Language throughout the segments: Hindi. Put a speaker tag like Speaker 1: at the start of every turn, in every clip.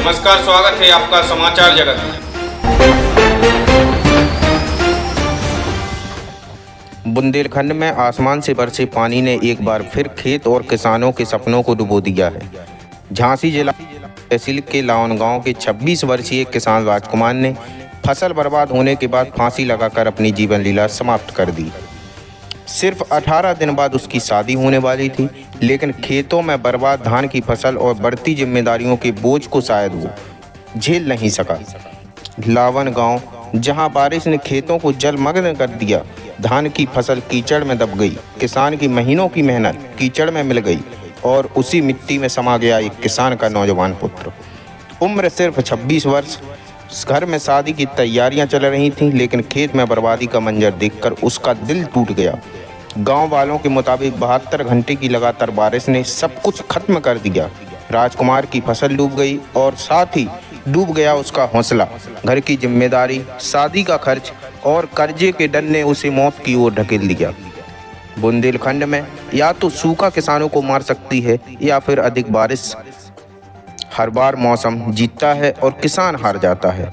Speaker 1: नमस्कार, स्वागत है आपका समाचार जगत में।
Speaker 2: बुंदेलखंड में आसमान से बरसे पानी ने एक बार फिर खेत और किसानों के सपनों को डुबो दिया है। झांसी जिला तहसील के लावन गांव के 26 वर्षीय किसान राजकुमार ने फसल बर्बाद होने के बाद फांसी लगाकर अपनी जीवन लीला समाप्त कर दी। सिर्फ 18 दिन बाद उसकी शादी होने वाली थी, लेकिन खेतों में बर्बाद धान की फसल और बढ़ती जिम्मेदारियों के बोझ को शायद वो झेल नहीं सका। लावन गांव, जहां बारिश ने खेतों को जलमग्न कर दिया, धान की फसल कीचड़ में दब गई, किसान की महीनों की मेहनत कीचड़ में मिल गई और उसी मिट्टी में समा गया एक किसान का नौजवान पुत्र। उम्र सिर्फ 26 वर्ष। घर में शादी की तैयारियां चल रही थीं, लेकिन खेत में बर्बादी का मंजर देखकर उसका दिल टूट गया। गांव वालों के मुताबिक 72 घंटे की लगातार बारिश ने सब कुछ खत्म कर दिया। राजकुमार की फसल डूब गई और साथ ही डूब गया उसका हौसला। घर की जिम्मेदारी, शादी का खर्च और कर्जे के डर ने उसे मौत की ओर ढकेल दिया। बुंदेलखंड में या तो सूखा किसानों को मार सकती है या फिर अधिक बारिश। हर बार मौसम जीतता है और किसान हार जाता है।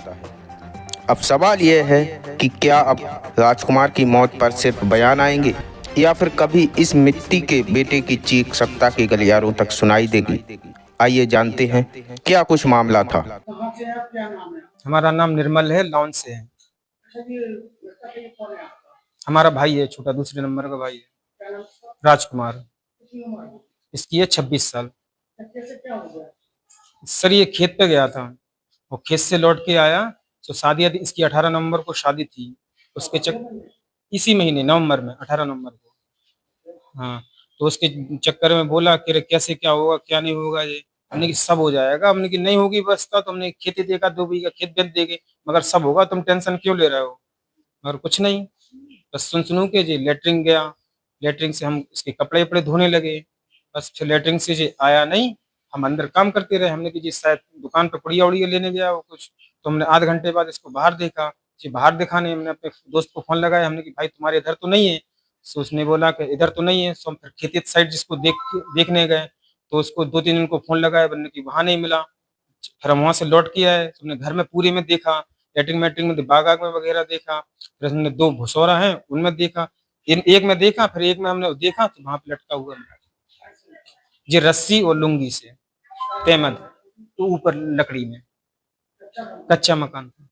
Speaker 2: अब सवाल यह है कि क्या अब राजकुमार की मौत पर सिर्फ बयान आएंगे या फिर कभी इस मिट्टी के बेटे की चीख सत्ता के गलियारों तक सुनाई देगी। आइए जानते हैं क्या कुछ मामला था।
Speaker 3: कहाँ से है, क्या नाम है?
Speaker 4: हमारा नाम निर्मल है, लाउन से है।
Speaker 3: अच्छा जी, लड़का का ये कौन है आपका?
Speaker 4: हमारा भाई है, छोटा दूसरे नंबर का भाई है,
Speaker 3: क्या नाम उसका?
Speaker 4: राजकुमार।
Speaker 3: कितनी उम्र है?
Speaker 4: इसकी है 26 साल।
Speaker 3: कैसे क्या हो गया?
Speaker 4: सर ये खेत पे गया था, वो खेत से लौट के आया तो शादी इसकी 18 नवंबर को शादी थी। उसके इसी महीने नवंबर में 18 नवंबर को। हाँ, तो उसके चक्कर में बोला कि कैसे क्या होगा क्या नहीं होगा। ये हमने कि सब हो जाएगा, हमने कि नहीं होगी व्यवस्था तो हमने खेती देखा 2 बीघा खेत बेच देंगे, मगर सब होगा, तुम टेंशन क्यों ले रहे हो। मगर कुछ नहीं, बस सुनू के जी लेटरिन गया। लेटरिन से हम इसके कपड़े वपड़े धोने लगे। बस फिर लेटरिन से जी आया नहीं, हम अंदर काम करते रहे। हमने कि जी शायद दुकान पर पुड़िया उड़िया लेने गया वो कुछ। तो हमने आधे घंटे बाद इसको बाहर देखा। जी बाहर दिखाने हमने अपने दोस्त को फोन लगाया, हमने कि भाई तुम्हारे इधर तो नहीं है। तो उसने बोला कि इधर तो नहीं है। तो हम फिर खेती साइड जिसको देखने गए, तो उसको 2-3 दिन को फोन लगाया, बनने की वहां नहीं मिला। फिर हम वहां से लौट के आए, हमने घर में पूरे में देखा, लेटरिन मेटरिन में बाग आग में वगैरह देखा। फिर हमने 2 भुसौरा हैं उनमें देखा, एक में देखा, फिर एक में हमने देखा तो वहां पे लटका हुआ मिला जी, रस्सी और लुंगी से तेमद, तो ऊपर लकड़ी में कच्चा मकान था।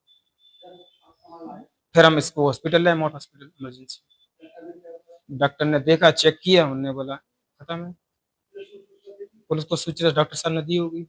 Speaker 4: फिर हम इसको हॉस्पिटल लाए, मोट हॉस्पिटल इमरजेंसी। डॉक्टर ने देखा, चेक किया, उन्होंने बोला खत्म है। पुलिस को सूचना डॉक्टर साहब ने दी होगी।